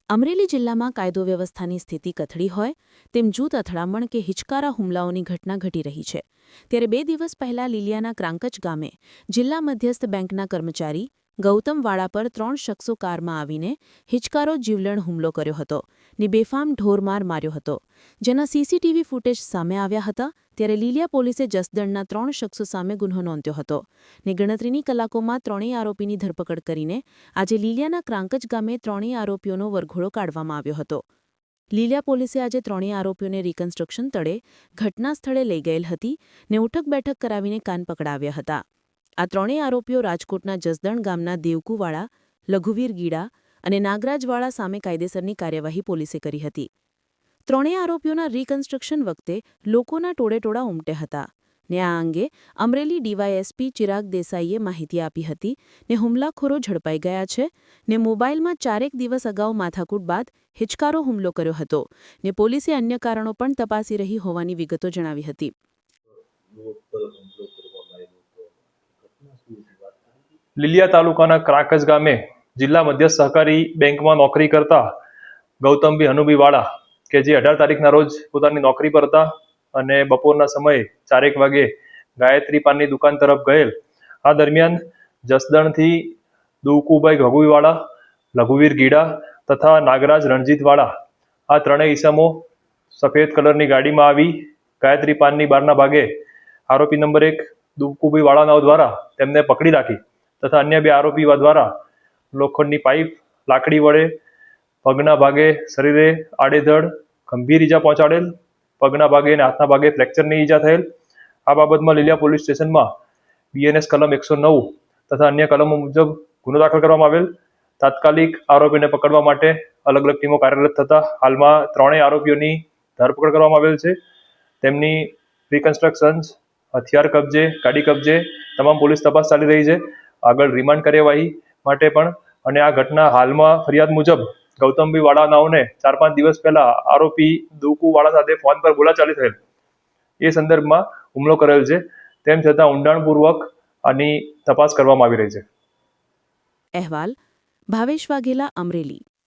અમરેલી જિલ્લામાં કાયદો વ્યવસ્થાની સ્થિતિ કથળી હોય તેમ જૂથ અથડામણ કે હિચકારા હુમલાઓની ઘટના ઘટી રહી છે ત્યારે 2 દિવસ પહેલા લીલિયાના ક્રાંકચ ગામે જિલ્લા મધ્યસ્થ બેંકના કર્મચારી ગૌતમ વાળા પર 3 શખ્સો કારમાં આવીને હિચકારો જીવલેણ હુમલો કર્યો હતો ને બેફામ ઢોરમાર માર્યો હતો જેના સીસીટીવી ફૂટેજ સામે આવ્યા હતા ત્યારે લીલિયા પોલીસે જસદણના 3 શખ્સો સામે ગુન્હો નોંધ્યો હતો ને ગણતરીની કલાકોમાં ત્રણેય આરોપીની ધરપકડ કરીને આજે લીલિયાના ક્રાંકચ ગામે ત્રણેય આરોપીઓનો વરઘોડો કાઢવામાં આવ્યો હતો લીલિયા પોલીસે આજે ત્રણેય આરોપીઓને રિકન્સ્ટ્રક્શન તળે ઘટના સ્થળે લઈ ગયેલ હતી ને ઉઠક બેઠક કરાવીને કાન પકડાવ્યા હતા આ ત્રણેય આરોપીઓ રાજકોટના જસદણ ગામના દેવકુવાળા લઘુવીર ગીડા અને નાગરાજવાળા સામે કાયદેસરની કાર્યવાહી પોલીસે કરી હતી ત્રણેય આરોપીઓના રિકન્સ્ટ્રક્શન વખતે લોકોના ટોળેટોળા ઉમટ્યા હતા ને આ અંગે અમરેલી ડીવાયએસપી ચિરાગ દેસાઈએ માહિતી આપી હતી ને હુમલાખોરો ઝડપાઈ ગયા છે ને મોબાઈલમાં 4 દિવસ અગાઉ માથાકૂટ બાદ હિચકારો હુમલો કર્યો હતો ને પોલીસે અન્ય કારણો પણ તપાસી રહી હોવાની વિગતો જણાવી હતી લીલિયા તાલુકાના ક્રાંકચ ગામે જિલ્લા મધ્યસ્થ સહકારી બેંકમાં નોકરી કરતા ગૌતમભાઈ હનુભાઈ વાળા કે જે 18 તારીખના રોજ પોતાની નોકરી પર હતા અને બપોરના સમયે 4 વાગે ગાયત્રી પાનની દુકાન તરફ ગયેલ આ દરમિયાન જસદણથી દુકુભાઈ ઘગુઈવાળા લઘુવીર ગીડા તથા નાગરાજ રણજીતવાળા આ ત્રણેય ઈસમો સફેદ કલરની ગાડીમાં આવી ગાયત્રી પાનની બહારના ભાગે આરોપી નંબર 1 દુકુભાઈ વાળાનાઓ દ્વારા તેમને પકડી રાખી તથા અન્ય 2 આરોપીઓ દ્વારા લોખંડની પાઇપ લાકડી વડે પગના ભાગે શરીરે આડેધડ ગંભીર ઈજા પહોંચાડેલ પગના ભાગે અને હાથના ભાગે ફ્રેક્ચરની ઈજા થયેલ આ બાબતમાં લીલિયા પોલીસ સ્ટેશનમાં બીએનએસ કલમ 109 તથા અન્ય કલમો મુજબ ગુનો દાખલ કરવામાં આવેલ તાત્કાલિક આરોપીને પકડવા માટે અલગ અલગ ટીમો કાર્યરત થતા હાલમાં ત્રણેય આરોપીઓની ધરપકડ કરવામાં આવેલ છે તેમની રિકન્સ્ટ્રક્શન્સ હથિયાર કબજે ગાડી કબજે તમામ પોલીસ તપાસ ચાલી રહી છે આગળ રિમાન્ડ કાર્યવાહી માટે પણ અને આ ઘટના હાલમાં ફરિયાદ મુજબ ગૌતમભાઈ વાળાનાઓને 4-5 દિવસ પહેલા આરોપી દુકુ વાળા સાથે ફોન પર બોલાચાલી થયેલ એ સંદર્ભમાં હુમલો કરેલ છે તેમ છતાં ઊંડાણપૂર્વક આની તપાસ કરવામાં આવી રહી છે અહેવાલ ભાવેશ વાઘેલા અમરેલી।